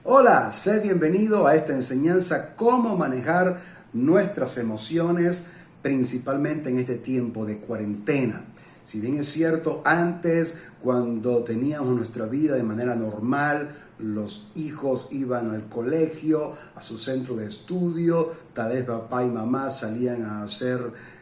Hola, sé bienvenido a esta enseñanza cómo manejar nuestras emociones, principalmente en este tiempo de cuarentena. Si bien es cierto, antes cuando teníamos nuestra vida de manera normal, los hijos iban al colegio, a su centro de estudio, tal vez papá y mamá salían a hacer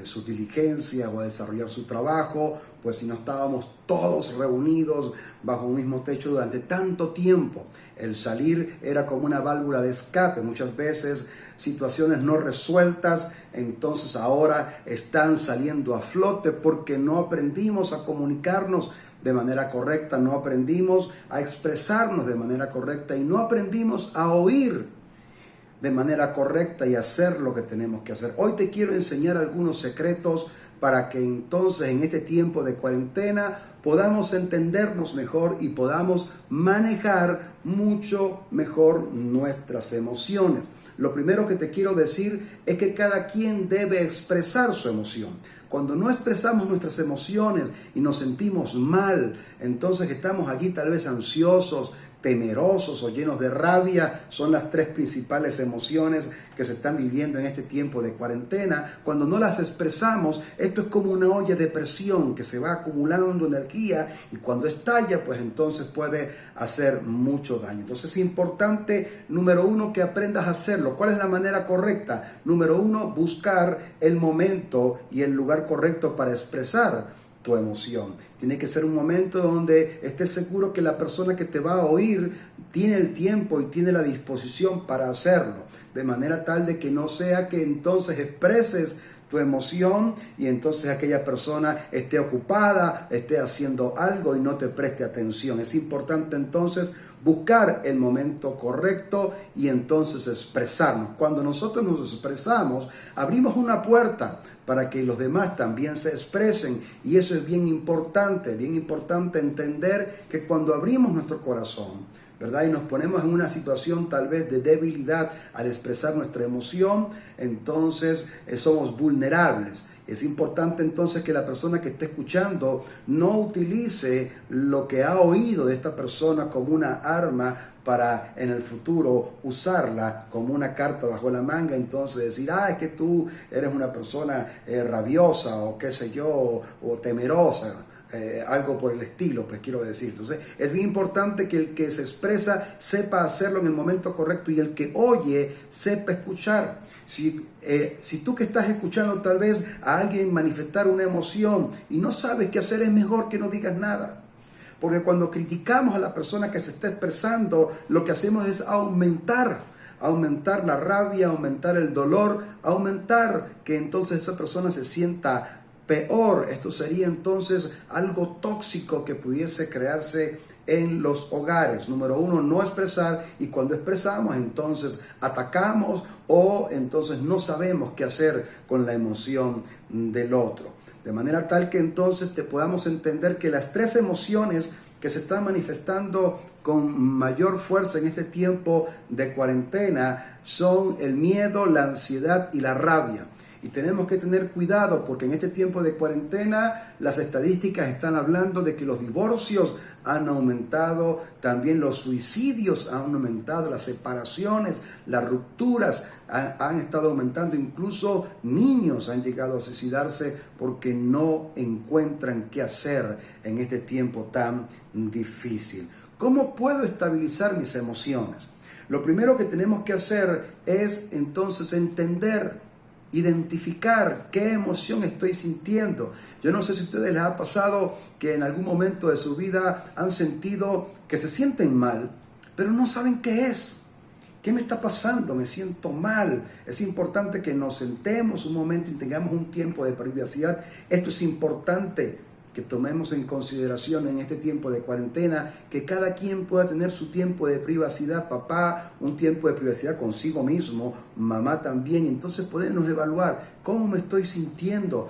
sus diligencias o a desarrollar su trabajo, pues si no estábamos todos reunidos bajo un mismo techo durante tanto tiempo, el salir era como una válvula de escape. Muchas veces situaciones no resueltas, entonces ahora están saliendo a flote porque no aprendimos a comunicarnos de manera correcta, no aprendimos a expresarnos de manera correcta y no aprendimos a oír de manera correcta y hacer lo que tenemos que hacer. Hoy te quiero enseñar algunos secretos para que entonces en este tiempo de cuarentena podamos entendernos mejor y podamos manejar mucho mejor nuestras emociones. Lo primero que te quiero decir es que cada quien debe expresar su emoción. Cuando no expresamos nuestras emociones y nos sentimos mal, entonces estamos allí tal vez ansiosos, temerosos o llenos de rabia, son las tres principales emociones que se están viviendo en este tiempo de cuarentena. Cuando no las expresamos, esto es como una olla de presión que se va acumulando energía y cuando estalla, pues entonces puede hacer mucho daño. Entonces es importante, número uno, que aprendas a hacerlo. ¿Cuál es la manera correcta? Número uno, buscar el momento y el lugar correcto para expresar tu emoción. Tiene que ser un momento donde estés seguro que la persona que te va a oír tiene el tiempo y tiene la disposición para hacerlo, de manera tal de que no sea que entonces expreses tu emoción y entonces aquella persona esté ocupada, esté haciendo algo y no te preste atención. Es importante entonces buscar el momento correcto y entonces expresarnos. Cuando nosotros nos expresamos, abrimos una puerta para que los demás también se expresen, y eso es bien importante entender que cuando abrimos nuestro corazón, ¿verdad? Y nos ponemos en una situación tal vez de debilidad al expresar nuestra emoción, entonces somos vulnerables. Es importante entonces que la persona que esté escuchando no utilice lo que ha oído de esta persona como una arma para en el futuro usarla como una carta bajo la manga, entonces decir, es que tú eres una persona rabiosa o qué sé yo, o temerosa. Algo por el estilo, pues quiero decir. Entonces es bien importante que el que se expresa sepa hacerlo en el momento correcto y el que oye sepa escuchar. Si tú que estás escuchando tal vez a alguien manifestar una emoción y no sabes qué hacer, es mejor que no digas nada. Porque cuando criticamos a la persona que se está expresando, lo que hacemos es aumentar la rabia, aumentar el dolor, aumentar que entonces esa persona se sienta peor. Esto sería entonces algo tóxico que pudiese crearse en los hogares. Número uno, no expresar, y cuando expresamos entonces atacamos o entonces no sabemos qué hacer con la emoción del otro. De manera tal que entonces te podamos entender que las tres emociones que se están manifestando con mayor fuerza en este tiempo de cuarentena son el miedo, la ansiedad y la rabia. Y tenemos que tener cuidado porque en este tiempo de cuarentena las estadísticas están hablando de que los divorcios han aumentado, también los suicidios han aumentado, las separaciones, las rupturas han estado aumentando, incluso niños han llegado a suicidarse porque no encuentran qué hacer en este tiempo tan difícil. ¿Cómo puedo estabilizar mis emociones? Lo primero que tenemos que hacer es entonces identificar qué emoción estoy sintiendo. Yo no sé si a ustedes les ha pasado que en algún momento de su vida han sentido que se sienten mal, pero no saben qué es. ¿Qué me está pasando? Me siento mal. Es importante que nos sentemos un momento y tengamos un tiempo de privacidad. Esto es importante que tomemos en consideración en este tiempo de cuarentena, que cada quien pueda tener su tiempo de privacidad, papá, un tiempo de privacidad consigo mismo, mamá también. Entonces podemos evaluar cómo me estoy sintiendo,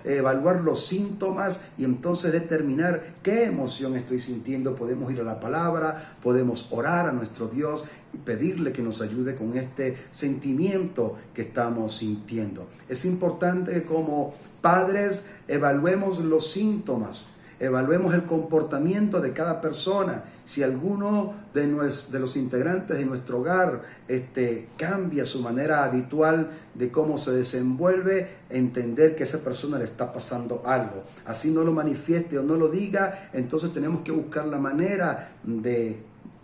evaluar los síntomas y entonces determinar qué emoción estoy sintiendo. Podemos ir a la palabra, podemos orar a nuestro Dios y pedirle que nos ayude con este sentimiento que estamos sintiendo. Es importante que como padres evaluemos los síntomas. evaluemos el comportamiento de cada persona. Si alguno de los integrantes de nuestro hogar cambia su manera habitual de cómo se desenvuelve, entender que a esa persona le está pasando algo. Así no lo manifieste o no lo diga, entonces tenemos que buscar la manera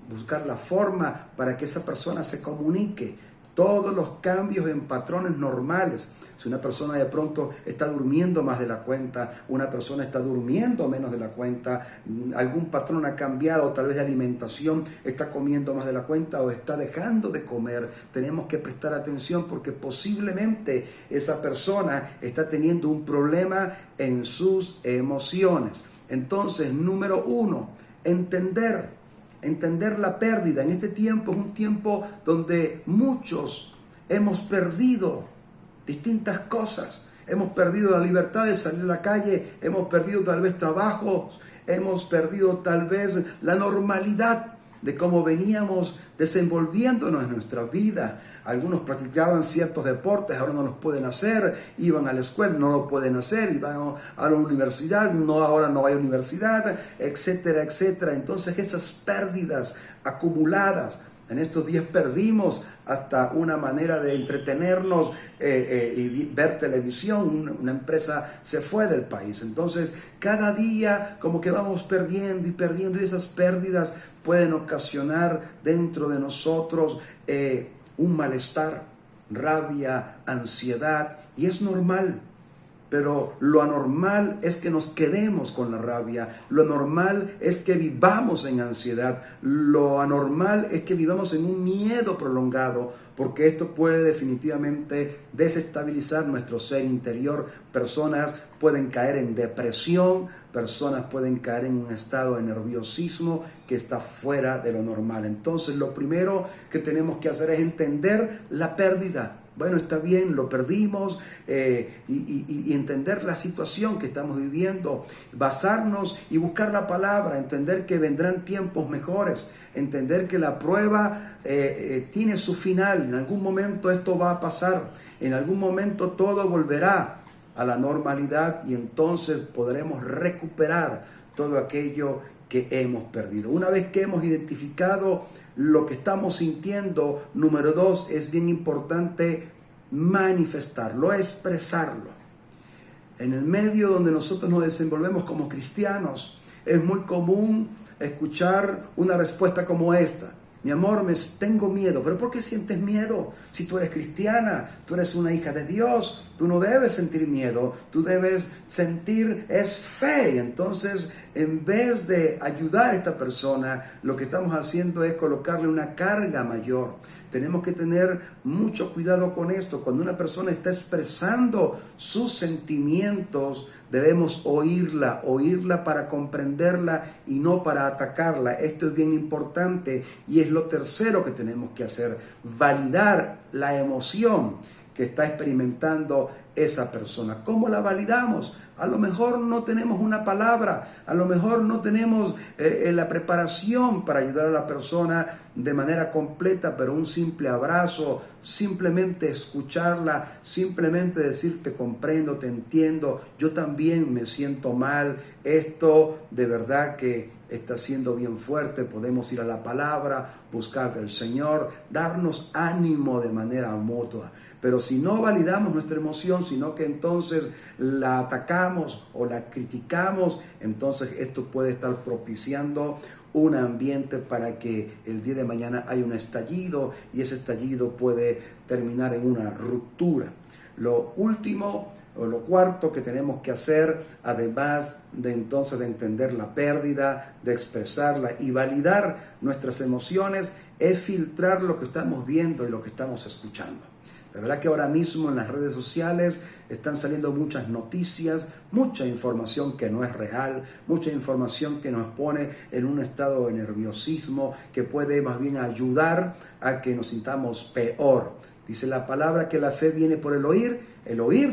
buscar la forma para que esa persona se comunique. Todos los cambios en patrones normales. Si una persona de pronto está durmiendo más de la cuenta, una persona está durmiendo menos de la cuenta, algún patrón ha cambiado, tal vez de alimentación, está comiendo más de la cuenta o está dejando de comer, tenemos que prestar atención porque posiblemente esa persona está teniendo un problema en sus emociones. Entonces, número 1, entender la pérdida. En este tiempo es un tiempo donde muchos hemos perdido distintas cosas. Hemos perdido la libertad de salir a la calle, hemos perdido tal vez trabajos, hemos perdido tal vez la normalidad de cómo veníamos desenvolviéndonos en nuestra vida. Algunos practicaban ciertos deportes, ahora no los pueden hacer, iban a la escuela, no lo pueden hacer, iban a la universidad, ahora no hay universidad, etcétera, etcétera. Entonces esas pérdidas acumuladas, en estos días perdimos hasta una manera de entretenernos y ver televisión. Una empresa se fue del país. Entonces, cada día como que vamos perdiendo y esas pérdidas pueden ocasionar dentro de nosotros un malestar, rabia, ansiedad, y es normal. Pero lo anormal es que nos quedemos con la rabia, lo anormal es que vivamos en ansiedad, lo anormal es que vivamos en un miedo prolongado, porque esto puede definitivamente desestabilizar nuestro ser interior. Personas pueden caer en depresión, personas pueden caer en un estado de nerviosismo que está fuera de lo normal. Entonces, lo primero que tenemos que hacer es entender la pérdida. Bueno, está bien, lo perdimos, y entender la situación que estamos viviendo, basarnos y buscar la palabra, entender que vendrán tiempos mejores, entender que la prueba tiene su final. En algún momento esto va a pasar, en algún momento todo volverá a la normalidad y entonces podremos recuperar todo aquello que hemos perdido. Una vez que hemos identificado lo que estamos sintiendo, número 2, es bien importante manifestarlo, expresarlo. En el medio donde nosotros nos desenvolvemos como cristianos, es muy común escuchar una respuesta como esta: mi amor, tengo miedo. ¿Pero por qué sientes miedo? Si tú eres cristiana, tú eres una hija de Dios, tú no debes sentir miedo, tú debes sentir es fe. Entonces, en vez de ayudar a esta persona, lo que estamos haciendo es colocarle una carga mayor. Tenemos que tener mucho cuidado con esto. Cuando una persona está expresando sus sentimientos, debemos oírla para comprenderla y no para atacarla. Esto es bien importante y es lo tercero que tenemos que hacer: validar la emoción que está experimentando esa persona. ¿Cómo la validamos? A lo mejor no tenemos una palabra, a lo mejor no tenemos la preparación para ayudar a la persona de manera completa, pero un simple abrazo, simplemente escucharla, simplemente decir te comprendo, te entiendo, yo también me siento mal, esto de verdad que está siendo bien fuerte. Podemos ir a la palabra, buscar del Señor, darnos ánimo de manera mutua. Pero si no validamos nuestra emoción, sino que entonces la atacamos o la criticamos, entonces esto puede estar propiciando un ambiente para que el día de mañana haya un estallido y ese estallido puede terminar en una ruptura. Lo último o lo cuarto que tenemos que hacer, además de entonces de entender la pérdida, de expresarla y validar nuestras emociones, es filtrar lo que estamos viendo y lo que estamos escuchando. De verdad que ahora mismo en las redes sociales están saliendo muchas noticias, mucha información que no es real, mucha información que nos pone en un estado de nerviosismo que puede más bien ayudar a que nos sintamos peor. Dice la palabra que la fe viene por el oír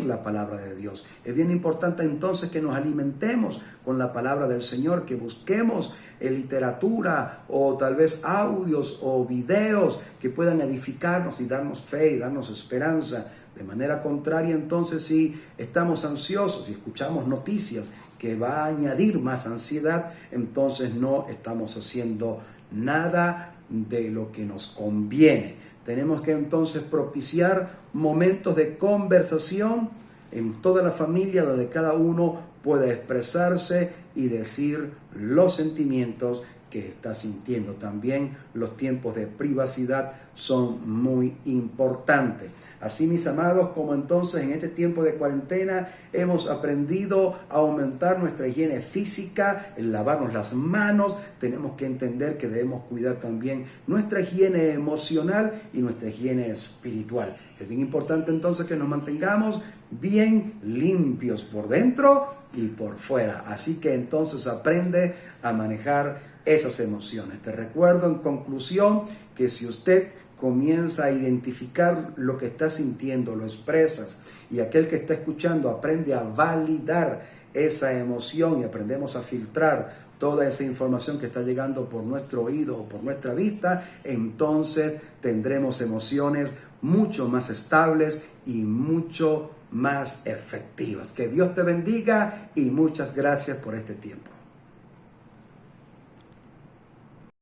la palabra de Dios. Es bien importante entonces que nos alimentemos con la palabra del Señor, que busquemos literatura o tal vez audios o videos que puedan edificarnos y darnos fe y darnos esperanza. De manera contraria, entonces, si estamos ansiosos y escuchamos noticias que va a añadir más ansiedad, entonces no estamos haciendo nada de lo que nos conviene. Tenemos que entonces propiciar momentos de conversación en toda la familia donde cada uno pueda expresarse y decir los sentimientos que está sintiendo. También los tiempos de privacidad son muy importantes. Así, mis amados, como entonces en este tiempo de cuarentena hemos aprendido a aumentar nuestra higiene física, el lavarnos las manos, tenemos que entender que debemos cuidar también nuestra higiene emocional y nuestra higiene espiritual. Es bien importante entonces que nos mantengamos bien limpios por dentro y por fuera. Así que entonces aprende a manejar esas emociones. Te recuerdo en conclusión que si usted comienza a identificar lo que está sintiendo, lo expresas, y aquel que está escuchando aprende a validar esa emoción y aprendemos a filtrar toda esa información que está llegando por nuestro oído o por nuestra vista, entonces tendremos emociones mucho más estables y mucho más efectivas. Que Dios te bendiga y muchas gracias por este tiempo.